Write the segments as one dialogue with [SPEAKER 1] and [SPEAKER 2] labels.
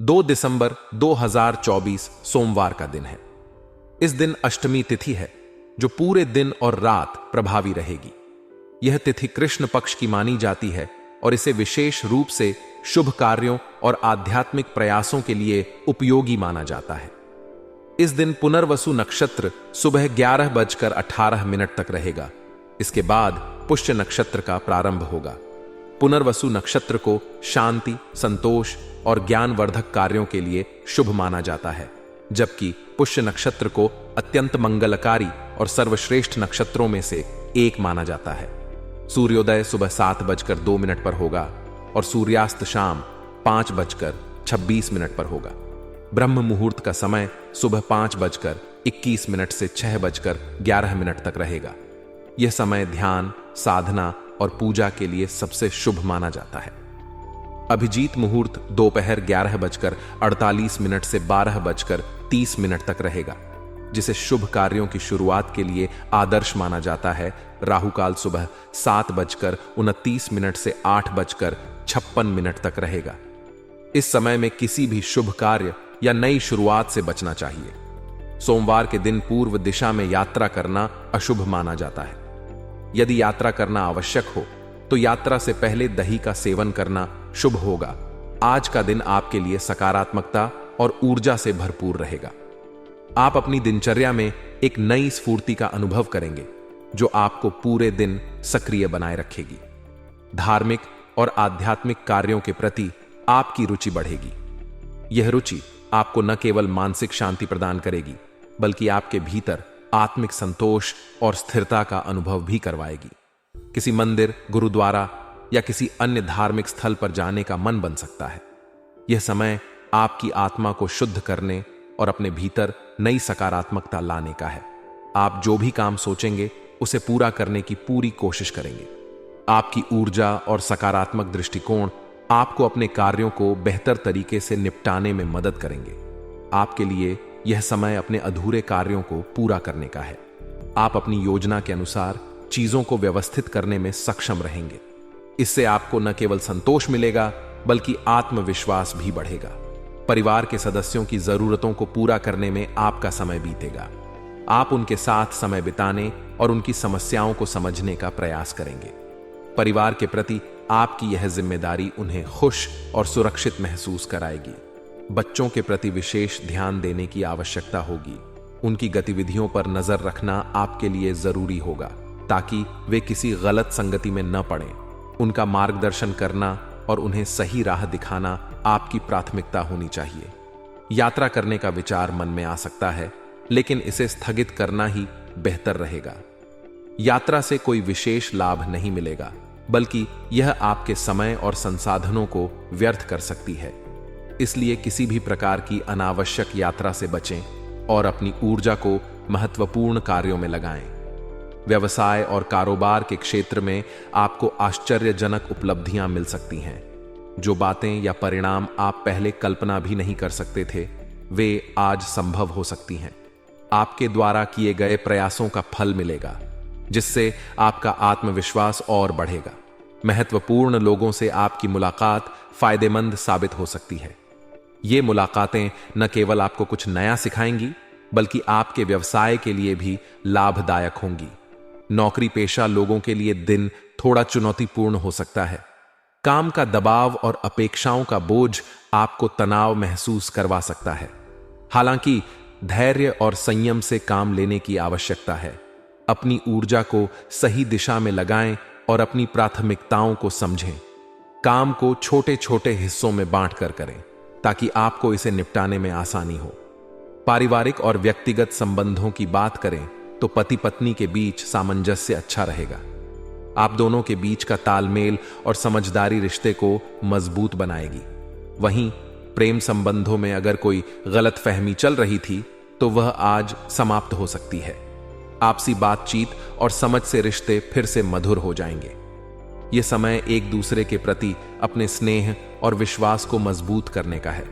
[SPEAKER 1] 2 दिसंबर 2024 सोमवार का दिन है। इस दिन अष्टमी तिथि है जो पूरे दिन और रात प्रभावी रहेगी। यह तिथि कृष्ण पक्ष की मानी जाती है और इसे विशेष रूप से शुभ कार्यों और आध्यात्मिक प्रयासों के लिए उपयोगी माना जाता है। इस दिन पुनर्वसु नक्षत्र सुबह 11:18 तक रहेगा। इसके बाद पुष्य नक्षत्र का प्रारंभ होगा। पुनर्वसु नक्षत्र को शांति, संतोष और ज्ञानवर्धक कार्यों के लिए शुभ माना जाता है, जबकि पुष्य नक्षत्र को अत्यंत मंगलकारी और सर्वश्रेष्ठ नक्षत्रों में से एक माना जाता है। सूर्योदय सुबह 7:02 पर होगा और सूर्यास्त शाम 5:26 पर होगा। ब्रह्म मुहूर्त का समय सुबह 5:21 से 6:11 तक रहेगा। यह समय ध्यान, साधना और पूजा के लिए सबसे शुभ माना जाता है। अभिजीत मुहूर्त दोपहर 11:48 से 12:30 तक रहेगा, जिसे शुभ कार्यों की शुरुआत के लिए आदर्श माना जाता है। राहुकाल सुबह 7:29 से 8:56 तक रहेगा। इस समय में किसी भी शुभ कार्य या नई शुरुआत से बचना चाहिए। सोमवार के दिन पूर्व दिशा में यात्रा करना अशुभ माना जाता है। यदि यात्रा करना आवश्यक हो तो यात्रा से पहले दही का सेवन करना शुभ होगा। आज का दिन आपके लिए सकारात्मकता और ऊर्जा से भरपूर रहेगा। आप अपनी दिनचर्या में एक नई स्फूर्ति का अनुभव करेंगे जो आपको पूरे दिन सक्रिय बनाए रखेगी। धार्मिक और आध्यात्मिक कार्यों के प्रति आपकी रुचि बढ़ेगी। यह रुचि आपको न केवल मानसिक शांति प्रदान करेगी, बल्कि आपके भीतर आत्मिक संतोष और स्थिरता का अनुभव भी करवाएगी। किसी मंदिर, गुरुद्वारा या किसी अन्य धार्मिक स्थल पर जाने का मन बन सकता है। यह समय आपकी आत्मा को शुद्ध करने और अपने भीतर नई सकारात्मकता लाने का है। आप जो भी काम सोचेंगे उसे पूरा करने की पूरी कोशिश करेंगे। आपकी ऊर्जा और सकारात्मक दृष्टिकोण आपको अपने कार्यों को बेहतर तरीके से निपटाने में मदद करेंगे। आपके लिए यह समय अपने अधूरे कार्यों को पूरा करने का है। आप अपनी योजना के अनुसार चीजों को व्यवस्थित करने में सक्षम रहेंगे। इससे आपको न केवल संतोष मिलेगा, बल्कि आत्मविश्वास भी बढ़ेगा। परिवार के सदस्यों की जरूरतों को पूरा करने में आपका समय बीतेगा। आप उनके साथ समय बिताने और उनकी समस्याओं को समझने का प्रयास करेंगे। परिवार के प्रति आपकी यह जिम्मेदारी उन्हें खुश और सुरक्षित महसूस कराएगी। बच्चों के प्रति विशेष ध्यान देने की आवश्यकता होगी। उनकी गतिविधियों पर नजर रखना आपके लिए जरूरी होगा, ताकि वे किसी गलत संगति में न पड़ें। उनका मार्गदर्शन करना और उन्हें सही राह दिखाना आपकी प्राथमिकता होनी चाहिए। यात्रा करने का विचार मन में आ सकता है, लेकिन इसे स्थगित करना ही बेहतर रहेगा। यात्रा से कोई विशेष लाभ नहीं मिलेगा, बल्कि यह आपके समय और संसाधनों को व्यर्थ कर सकती है। इसलिए किसी भी प्रकार की अनावश्यक यात्रा से बचें और अपनी ऊर्जा को महत्वपूर्ण कार्यों में लगाएं। व्यवसाय और कारोबार के क्षेत्र में आपको आश्चर्यजनक उपलब्धियां मिल सकती हैं। जो बातें या परिणाम आप पहले कल्पना भी नहीं कर सकते थे, वे आज संभव हो सकती हैं। आपके द्वारा किए गए प्रयासों का फल मिलेगा, जिससे आपका आत्मविश्वास और बढ़ेगा। महत्वपूर्ण लोगों से आपकी मुलाकात फायदेमंद साबित हो सकती है। ये मुलाकातें न केवल आपको कुछ नया सिखाएंगी, बल्कि आपके व्यवसाय के लिए भी लाभदायक होंगी। नौकरी पेशा लोगों के लिए दिन थोड़ा चुनौतीपूर्ण हो सकता है। काम का दबाव और अपेक्षाओं का बोझ आपको तनाव महसूस करवा सकता है। हालांकि धैर्य और संयम से काम लेने की आवश्यकता है। अपनी ऊर्जा को सही दिशा में लगाएं और अपनी प्राथमिकताओं को समझें। काम को छोटे छोटे हिस्सों में बांटकर करें, ताकि आपको इसे निपटाने में आसानी हो। पारिवारिक और व्यक्तिगत संबंधों की बात करें तो पति पत्नी के बीच सामंजस्य अच्छा रहेगा। आप दोनों के बीच का तालमेल और समझदारी रिश्ते को मजबूत बनाएगी। वहीं प्रेम संबंधों में अगर कोई गलतफहमी चल रही थी तो वह आज समाप्त हो सकती है। आपसी बातचीत और समझ से रिश्ते फिर से मधुर हो जाएंगे। यह समय एक दूसरे के प्रति अपने स्नेह और विश्वास को मजबूत करने का है।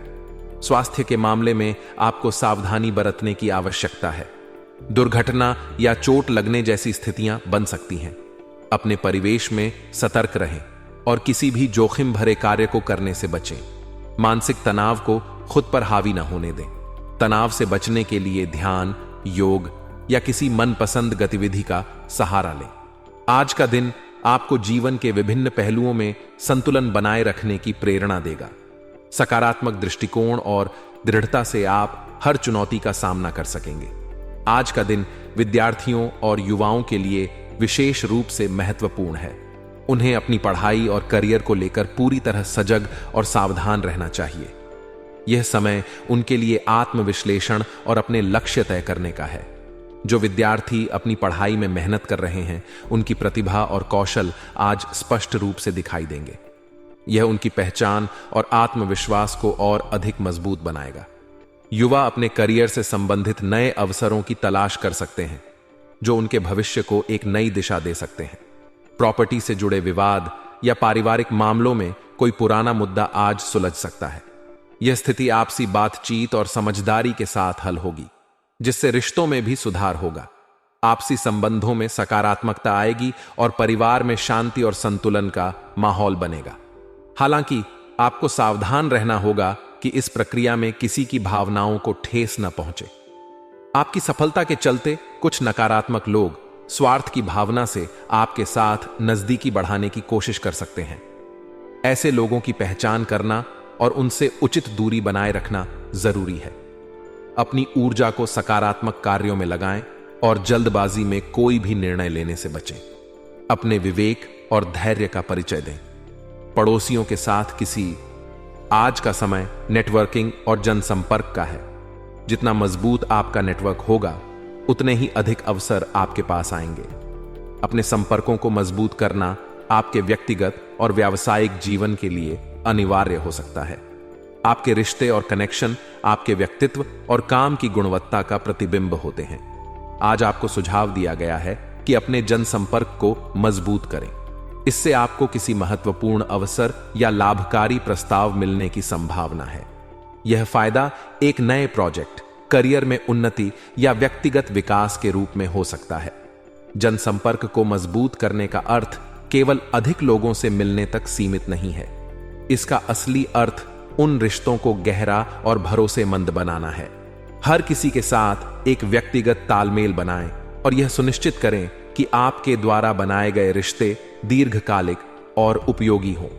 [SPEAKER 1] स्वास्थ्य के मामले में आपको सावधानी बरतने की आवश्यकता है। दुर्घटना या चोट लगने जैसी स्थितियां बन सकती हैं। अपने परिवेश में सतर्क रहें और किसी भी जोखिम भरे कार्य को करने से बचें। मानसिक तनाव को खुद पर हावी न होने दें। तनाव से बचने के लिए ध्यान, योग या किसी मनपसंद गतिविधि का सहारा लें। आज का दिन आपको जीवन के विभिन्न पहलुओं में संतुलन बनाए रखने की प्रेरणा देगा। सकारात्मक दृष्टिकोण और दृढ़ता से आप हर चुनौती का सामना कर सकेंगे। आज का दिन विद्यार्थियों और युवाओं के लिए विशेष रूप से महत्वपूर्ण है। उन्हें अपनी पढ़ाई और करियर को लेकर पूरी तरह सजग और सावधान रहना चाहिए। यह समय उनके लिए आत्मविश्लेषण और अपने लक्ष्य तय करने का है। जो विद्यार्थी अपनी पढ़ाई में मेहनत कर रहे हैं, उनकी प्रतिभा और कौशल आज स्पष्ट रूप से दिखाई देंगे। यह उनकी पहचान और आत्मविश्वास को और अधिक मजबूत बनाएगा। युवा अपने करियर से संबंधित नए अवसरों की तलाश कर सकते हैं, जो उनके भविष्य को एक नई दिशा दे सकते हैं। प्रॉपर्टी से जुड़े विवाद या पारिवारिक मामलों में कोई पुराना मुद्दा आज सुलझ सकता है। यह स्थिति आपसी बातचीत और समझदारी के साथ हल होगी, जिससे रिश्तों में भी सुधार होगा। आपसी संबंधों में सकारात्मकता आएगी और परिवार में शांति और संतुलन का माहौल बनेगा। हालांकि आपको सावधान रहना होगा कि इस प्रक्रिया में किसी की भावनाओं को ठेस न पहुंचे। आपकी सफलता के चलते कुछ नकारात्मक लोग स्वार्थ की भावना से आपके साथ नजदीकी बढ़ाने की कोशिश कर सकते हैं। ऐसे लोगों की पहचान करना और उनसे उचित दूरी बनाए रखना जरूरी है। अपनी ऊर्जा को सकारात्मक कार्यों में लगाएं और जल्दबाजी में कोई भी निर्णय लेने से बचें। अपने विवेक और धैर्य का परिचय दें। पड़ोसियों के साथ किसी आज का समय नेटवर्किंग और जनसंपर्क का है। जितना मजबूत आपका नेटवर्क होगा, उतने ही अधिक अवसर आपके पास आएंगे। अपने संपर्कों को मजबूत करना आपके व्यक्तिगत और व्यावसायिक जीवन के लिए अनिवार्य हो सकता है। आपके रिश्ते और कनेक्शन आपके व्यक्तित्व और काम की गुणवत्ता का प्रतिबिंब होते हैं। आज आपको सुझाव दिया गया है कि अपने जनसंपर्क को मजबूत करें। इससे आपको किसी महत्वपूर्ण अवसर या लाभकारी प्रस्ताव मिलने की संभावना है। यह फायदा एक नए प्रोजेक्ट, करियर में उन्नति या व्यक्तिगत विकास के रूप में हो सकता है। जनसंपर्क को मजबूत करने का अर्थ केवल अधिक लोगों से मिलने तक सीमित नहीं है। इसका असली अर्थ उन रिश्तों को गहरा और भरोसेमंद बनाना है। हर किसी के साथ एक व्यक्तिगत तालमेल बनाएं और यह सुनिश्चित करें कि आपके द्वारा बनाए गए रिश्ते दीर्घकालिक और उपयोगी हों।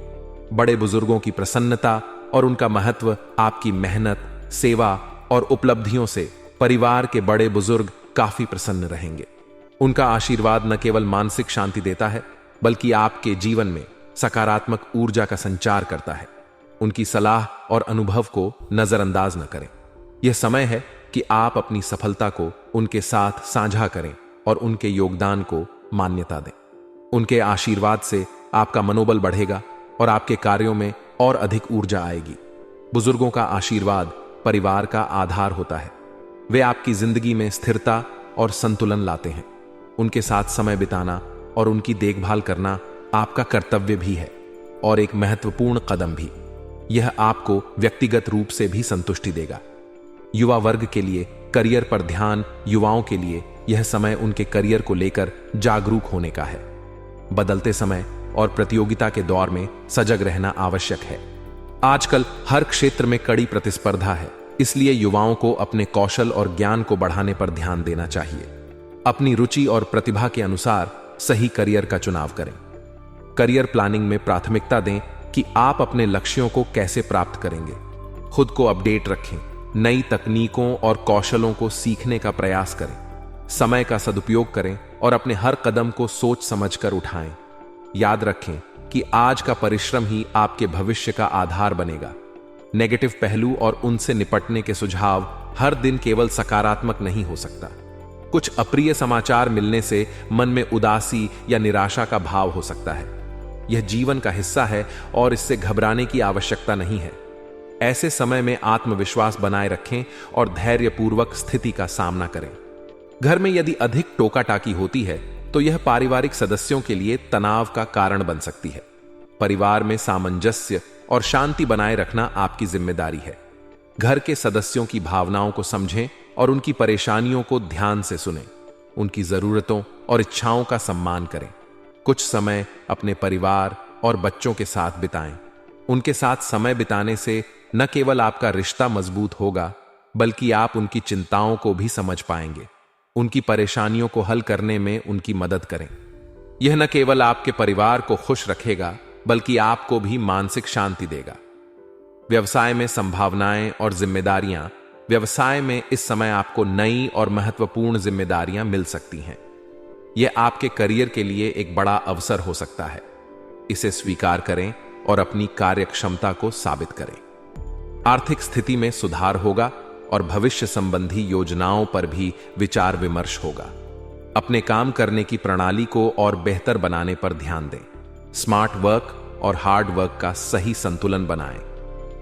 [SPEAKER 1] बड़े बुजुर्गों की प्रसन्नता और उनका महत्व आपकी मेहनत, सेवा और उपलब्धियों से परिवार के बड़े बुजुर्ग काफी प्रसन्न रहेंगे। उनका आशीर्वाद न केवल मानसिक शांति देता है, बल्कि आपके जीवन में सकारात्मक ऊर्जा का संचार करता है। उनकी सलाह और अनुभव को नजरअंदाज न करें। यह समय है कि आप अपनी सफलता को उनके साथ साझा करें और उनके योगदान को मान्यता दें। उनके आशीर्वाद से आपका मनोबल बढ़ेगा और आपके कार्यों में और अधिक ऊर्जा आएगी। बुजुर्गों का आशीर्वाद परिवार का आधार होता है। वे आपकी जिंदगी में स्थिरता और संतुलन लाते हैं। उनके साथ समय बिताना और उनकी देखभाल करना आपका कर्तव्य भी है और एक महत्वपूर्ण कदम भी। यह आपको व्यक्तिगत रूप से भी संतुष्टि देगा। युवा वर्ग के लिए करियर पर ध्यान, युवाओं के लिए यह समय उनके करियर को लेकर जागरूक होने का है। बदलते समय और प्रतियोगिता के दौर में सजग रहना आवश्यक है। आजकल हर क्षेत्र में कड़ी प्रतिस्पर्धा है, इसलिए युवाओं को अपने कौशल और ज्ञान को बढ़ाने पर ध्यान देना चाहिए। अपनी रुचि और प्रतिभा के अनुसार सही करियर का चुनाव करें। करियर प्लानिंग में प्राथमिकता दें कि आप अपने लक्ष्यों को कैसे प्राप्त करेंगे। खुद को अपडेट रखें, नई तकनीकों और कौशलों को सीखने का प्रयास करें। समय का सदुपयोग करें और अपने हर कदम को सोच समझकर उठाएं। याद रखें कि आज का परिश्रम ही आपके भविष्य का आधार बनेगा। नेगेटिव पहलू और उनसे निपटने के सुझाव हर दिन केवल सकारात्मक नहीं हो सकता। कुछ अप्रिय समाचार मिलने से मन में उदासी या निराशा का भाव हो सकता है। यह जीवन का हिस्सा है और इससे घबराने की आवश्यकता नहीं है। ऐसे समय में आत्मविश्वास बनाए रखें और धैर्यपूर्वक स्थिति का सामना करें। घर में यदि अधिक टोका टाकी होती है तो यह पारिवारिक सदस्यों के लिए तनाव का कारण बन सकती है। परिवार में सामंजस्य और शांति बनाए रखना आपकी जिम्मेदारी है। घर के सदस्यों की भावनाओं को समझें और उनकी परेशानियों को ध्यान से सुनें। उनकी जरूरतों और इच्छाओं का सम्मान करें। कुछ समय अपने परिवार और बच्चों के साथ बिताएं। उनके साथ समय बिताने से न केवल आपका रिश्ता मजबूत होगा, बल्कि आप उनकी चिंताओं को भी समझ पाएंगे। उनकी परेशानियों को हल करने में उनकी मदद करें। यह न केवल आपके परिवार को खुश रखेगा, बल्कि आपको भी मानसिक शांति देगा। व्यवसाय में संभावनाएं और जिम्मेदारियां। व्यवसाय में इस समय आपको नई और महत्वपूर्ण जिम्मेदारियां मिल सकती हैं। यह आपके करियर के लिए एक बड़ा अवसर हो सकता है। इसे स्वीकार करें और अपनी कार्यक्षमता को साबित करें। आर्थिक स्थिति में सुधार होगा और भविष्य संबंधी योजनाओं पर भी विचार विमर्श होगा। अपने काम करने की प्रणाली को और बेहतर बनाने पर ध्यान दें। स्मार्ट वर्क और हार्ड वर्क का सही संतुलन बनाएं।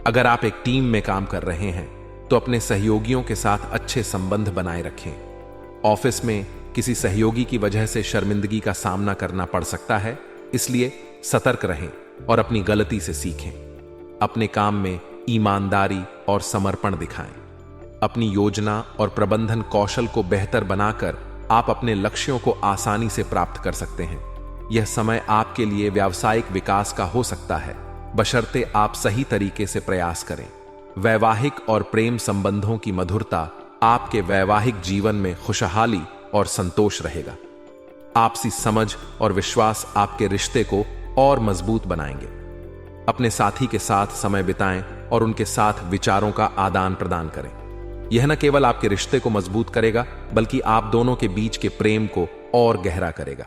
[SPEAKER 1] अगर आप एक टीम में काम कर रहे हैं तो अपने सहयोगियों के साथ अच्छे संबंध बनाए रखें। ऑफिस में किसी सहयोगी की वजह से शर्मिंदगी का सामना करना पड़ सकता है, इसलिए सतर्क रहें और अपनी गलती से सीखें। अपने काम में ईमानदारी और समर्पण दिखाएं। अपनी योजना और प्रबंधन कौशल को बेहतर बनाकर आप अपने लक्ष्यों को आसानी से प्राप्त कर सकते हैं। यह समय आपके लिए व्यावसायिक विकास का हो सकता है, बशर्ते आप सही तरीके से प्रयास करें। वैवाहिक और प्रेम संबंधों की मधुरता आपके वैवाहिक जीवन में खुशहाली और संतोष रहेगा। आपसी समझ और विश्वास आपके रिश्ते को और मजबूत बनाएंगे। अपने साथी के साथ समय बिताएं और उनके साथ विचारों का आदान प्रदान करें। यह न केवल आपके रिश्ते को मजबूत करेगा, बल्कि आप दोनों के बीच के प्रेम को और गहरा करेगा।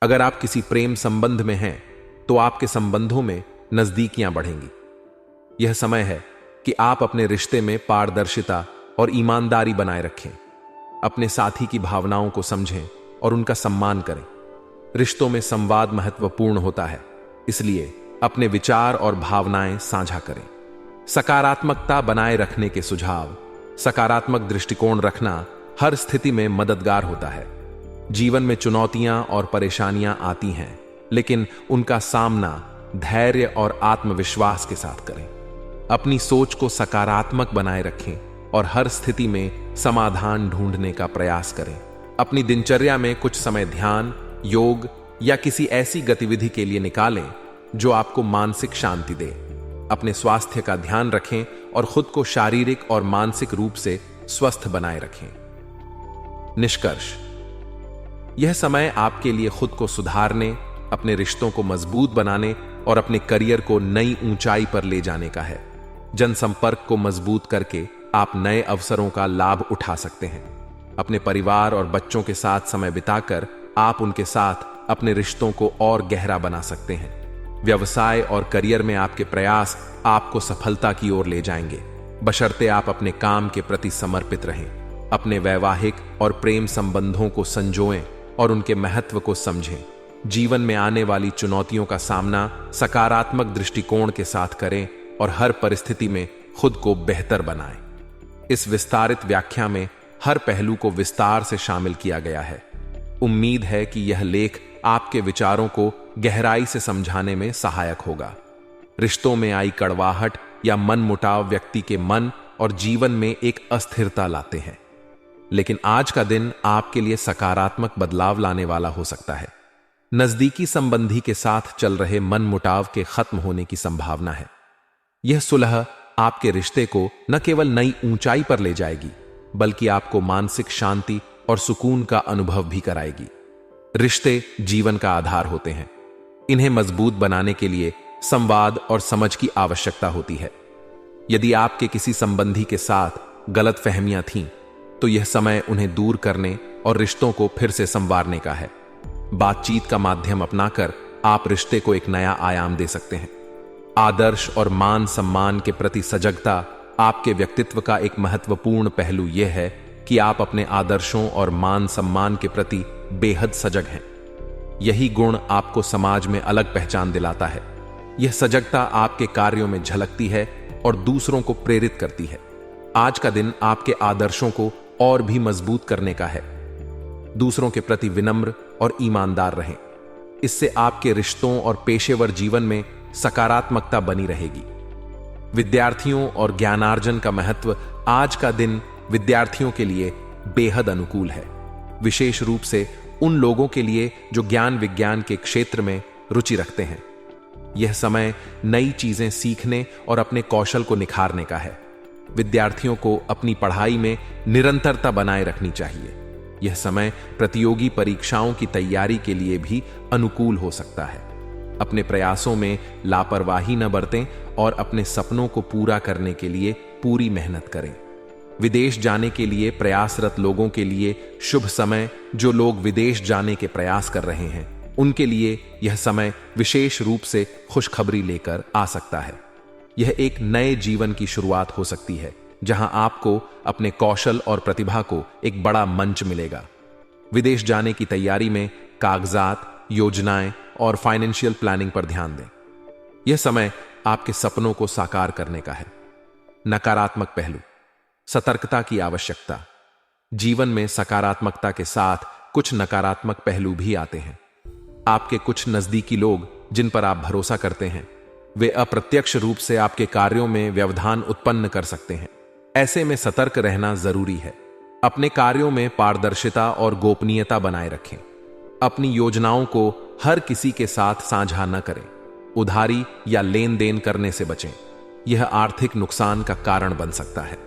[SPEAKER 1] अगर आप किसी प्रेम संबंध में हैं तो आपके संबंधों में नजदीकियां बढ़ेंगी। यह समय है कि आप अपने रिश्ते में पारदर्शिता और ईमानदारी बनाए रखें। अपने साथी की भावनाओं को समझें और उनका सम्मान करें। रिश्तों में संवाद महत्वपूर्ण होता है, इसलिए अपने विचार और भावनाएं साझा करें। सकारात्मकता बनाए रखने के सुझाव। सकारात्मक दृष्टिकोण रखना हर स्थिति में मददगार होता है। जीवन में चुनौतियां और परेशानियां आती हैं, लेकिन उनका सामना धैर्य और आत्मविश्वास के साथ करें। अपनी सोच को सकारात्मक बनाए रखें और हर स्थिति में समाधान ढूंढने का प्रयास करें। अपनी दिनचर्या में कुछ समय ध्यान, योग या किसी ऐसी गतिविधि के लिए निकालें जो आपको मानसिक शांति दे। अपने स्वास्थ्य का ध्यान रखें और खुद को शारीरिक और मानसिक रूप से स्वस्थ बनाए रखें। निष्कर्ष, यह समय आपके लिए खुद को सुधारने, अपने रिश्तों को मजबूत बनाने और अपने करियर को नई ऊंचाई पर ले जाने का है। जनसंपर्क को मजबूत करके आप नए अवसरों का लाभ उठा सकते हैं। अपने परिवार और बच्चों के साथ समय बिताकर आप उनके साथ अपने रिश्तों को और गहरा बना सकते हैं। व्यवसाय और करियर में आपके प्रयास आपको सफलता की ओर ले जाएंगे, बशर्ते आप अपने काम के प्रति समर्पित रहें। अपने वैवाहिक और प्रेम संबंधों को संजोएं और उनके महत्व को समझें। जीवन में आने वाली चुनौतियों का सामना सकारात्मक दृष्टिकोण के साथ करें और हर परिस्थिति में खुद को बेहतर बनाएं। इस विस्तारित व्याख्या में हर पहलू को विस्तार से शामिल किया गया है। उम्मीद है कि यह लेख आपके विचारों को गहराई से समझाने में सहायक होगा। रिश्तों में आई कड़वाहट या मनमुटाव व्यक्ति के मन और जीवन में एक अस्थिरता लाते हैं, लेकिन आज का दिन आपके लिए सकारात्मक बदलाव लाने वाला हो सकता है। नजदीकी संबंधी के साथ चल रहे मनमुटाव के खत्म होने की संभावना है। यह सुलह आपके रिश्ते को न केवल नई ऊंचाई पर ले जाएगी, बल्कि आपको मानसिक शांति और सुकून का अनुभव भी कराएगी। रिश्ते जीवन का आधार होते हैं। इन्हें मजबूत बनाने के लिए संवाद और समझ की आवश्यकता होती है। यदि आपके किसी संबंधी के साथ गलतफहमियां थीं, तो यह समय उन्हें दूर करने और रिश्तों को फिर से संवारने का है। बातचीत का माध्यम अपनाकर आप रिश्ते को एक नया आयाम दे सकते हैं। आदर्श और मान सम्मान के प्रति सजगता आपके व्यक्तित्व का एक महत्वपूर्ण पहलू यह है कि आप अपने आदर्शों और मान सम्मान के प्रति बेहद सजग हैं। यही गुण आपको समाज में अलग पहचान दिलाता है। यह सजगता आपके कार्यों में झलकती है और दूसरों को प्रेरित करती है। आज का दिन आपके आदर्शों को और भी मजबूत करने का है। दूसरों के प्रति विनम्र और ईमानदार रहें। इससे आपके रिश्तों और पेशेवर जीवन में सकारात्मकता बनी रहेगी। विद्यार्थियों और ज्ञानार्जन का महत्व। आज का दिन विद्यार्थियों के लिए बेहद अनुकूल है, विशेष रूप से उन लोगों के लिए जो ज्ञान विज्ञान के क्षेत्र में रुचि रखते हैं। यह समय नई चीजें सीखने और अपने कौशल को निखारने का है। विद्यार्थियों को अपनी पढ़ाई में निरंतरता बनाए रखनी चाहिए। यह समय प्रतियोगी परीक्षाओं की तैयारी के लिए भी अनुकूल हो सकता है। अपने प्रयासों में लापरवाही न बरतें और अपने सपनों को पूरा करने के लिए पूरी मेहनत करें। विदेश जाने के लिए प्रयासरत लोगों के लिए शुभ समय। जो लोग विदेश जाने के प्रयास कर रहे हैं उनके लिए यह समय विशेष रूप से खुशखबरी लेकर आ सकता है। यह एक नए जीवन की शुरुआत हो सकती है जहां आपको अपने कौशल और प्रतिभा को एक बड़ा मंच मिलेगा। विदेश जाने की तैयारी में कागजात, योजनाएं और फाइनेंशियल प्लानिंग पर ध्यान दें। यह समय आपके सपनों को साकार करने का है। नकारात्मक पहलू, सतर्कता की आवश्यकता। जीवन में सकारात्मकता के साथ कुछ नकारात्मक पहलू भी आते हैं। आपके कुछ नजदीकी लोग जिन पर आप भरोसा करते हैं वे अप्रत्यक्ष रूप से आपके कार्यों में व्यवधान उत्पन्न कर सकते हैं। ऐसे में सतर्क रहना जरूरी है। अपने कार्यों में पारदर्शिता और गोपनीयता बनाए रखें। अपनी योजनाओं को हर किसी के साथ साझा न करें। उधारी या लेन देन करने से बचें। यह आर्थिक नुकसान का कारण बन सकता है।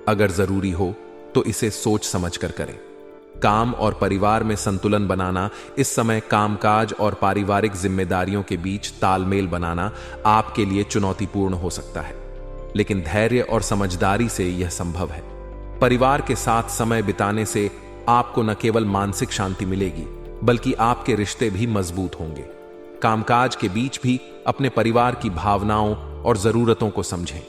[SPEAKER 1] अगर जरूरी हो तो इसे सोच समझकर करें। काम और परिवार में संतुलन बनाना। इस समय कामकाज और पारिवारिक जिम्मेदारियों के बीच तालमेल बनाना आपके लिए चुनौतीपूर्ण हो सकता है, लेकिन धैर्य और समझदारी से यह संभव है। परिवार के साथ समय बिताने से आपको न केवल मानसिक शांति मिलेगी बल्कि आपके रिश्ते भी मजबूत होंगे। कामकाज के बीच भी अपने परिवार की भावनाओं और जरूरतों को समझें।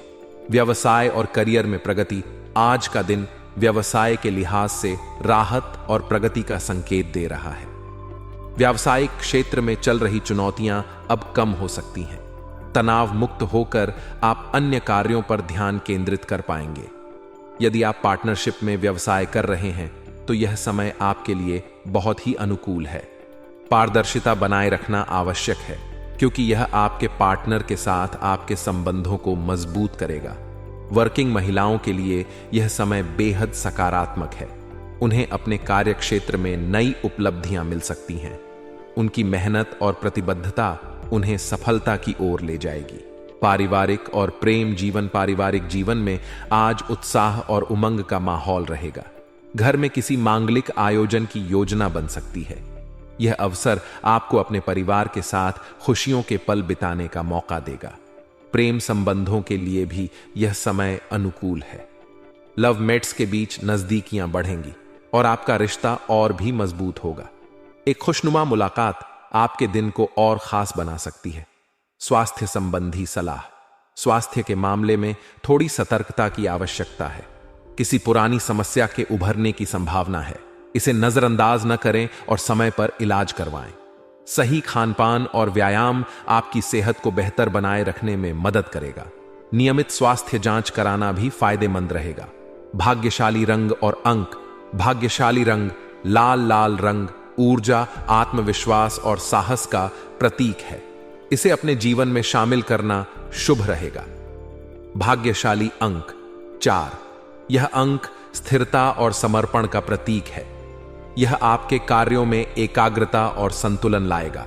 [SPEAKER 1] व्यवसाय और करियर में प्रगति। आज का दिन व्यवसाय के लिहाज से राहत और प्रगति का संकेत दे रहा है। व्यावसायिक क्षेत्र में चल रही चुनौतियां अब कम हो सकती हैं। तनाव मुक्त होकर आप अन्य कार्यों पर ध्यान केंद्रित कर पाएंगे। यदि आप पार्टनरशिप में व्यवसाय कर रहे हैं तो यह समय आपके लिए बहुत ही अनुकूल है। पारदर्शिता बनाए रखना आवश्यक है क्योंकि यह आपके पार्टनर के साथ आपके संबंधों को मजबूत करेगा। वर्किंग महिलाओं के लिए यह समय बेहद सकारात्मक है। उन्हें अपने कार्य क्षेत्र में नई उपलब्धियां मिल सकती हैं। उनकी मेहनत और प्रतिबद्धता उन्हें सफलता की ओर ले जाएगी। पारिवारिक और प्रेम जीवन। पारिवारिक जीवन में आज उत्साह और उमंग का माहौल रहेगा। घर में किसी मांगलिक आयोजन की योजना बन सकती है। यह अवसर आपको अपने परिवार के साथ खुशियों के पल बिताने का मौका देगा। प्रेम संबंधों के लिए भी यह समय अनुकूल है। लवमेट्स के बीच नजदीकियां बढ़ेंगी और आपका रिश्ता और भी मजबूत होगा। एक खुशनुमा मुलाकात आपके दिन को और खास बना सकती है। स्वास्थ्य संबंधी सलाह। स्वास्थ्य के मामले में थोड़ी सतर्कता की आवश्यकता है। किसी पुरानी समस्या के उभरने की संभावना है। इसे नजरअंदाज न करें और समय पर इलाज करवाएं। सही खानपान और व्यायाम आपकी सेहत को बेहतर बनाए रखने में मदद करेगा। नियमित स्वास्थ्य जांच कराना भी फायदेमंद रहेगा। भाग्यशाली रंग और अंक। भाग्यशाली रंग लाल। लाल रंग ऊर्जा, आत्मविश्वास और साहस का प्रतीक है। इसे अपने जीवन में शामिल करना शुभ रहेगा। भाग्यशाली अंक 4। यह अंक स्थिरता और समर्पण का प्रतीक है। यह आपके कार्यों में एकाग्रता और संतुलन लाएगा।